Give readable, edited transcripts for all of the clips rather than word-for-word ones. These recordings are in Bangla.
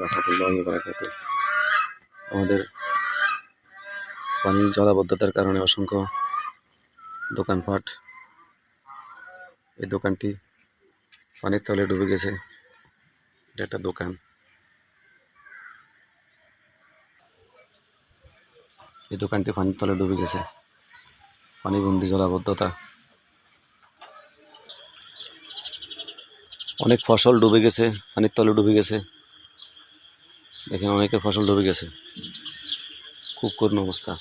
রাহমাতুল্লাহি ওয়া বারাকাতুহু। আমাদের পানির জলাবদ্ধতার কারণে অসংখ্য দোকানপাট, এই দোকানটি পানির তলে ডুবে গেছে। এটা একটা দোকান। এই দোকানটি পানির তলে ডুবে গেছে। পানিবন্দী জলাবদ্ধতা, অনেক ফসল ডুবে গেছে, পানির তলে ডুবে গেছে। দেখেন অনেকের ফসল ডুবে গেছে, খুব করুণ অবস্থা।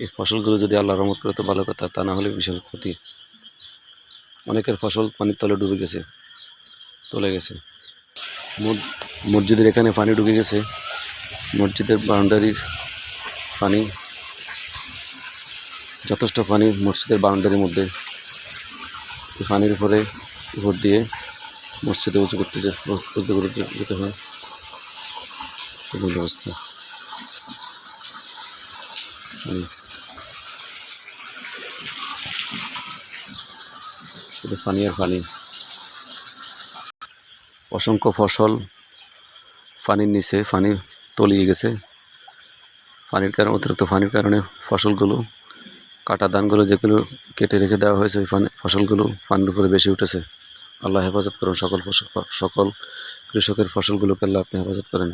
এই ফসলগুলো যদি আল্লাহ রহমত করে তো ভালো কথা, তা না হলে বিশাল ক্ষতি। অনেকের ফসল পানির তলে ডুবে গেছে, চলে গেছে। মসজিদের এখানে পানি ঢুকে গেছে, মসজিদের বাউন্ডারির পানি, যথেষ্ট পানি মসজিদের বাউন্ডারির মধ্যে। পানির উপর দিয়ে মসজিদে উঁচু করতে যেতে হয়, খুবই অবস্থা। শুধু পানি আর পানি। অসংখ্য ফসল পানির নিচে, পানি তলিয়ে গেছে। পানির কারণে, অতিরিক্ত পানির কারণে ফসলগুলো, কাটা ধানগুলো যেগুলো কেটে রেখে দেওয়া হয়েছে, ওই ফসলগুলো পানির উপরে বেশি উঠেছে। আল্লাহ হেফাজত করুন সকল কৃষকের ফসলগুলোকে, আল্লাহ আপনি হেফাজত করেন।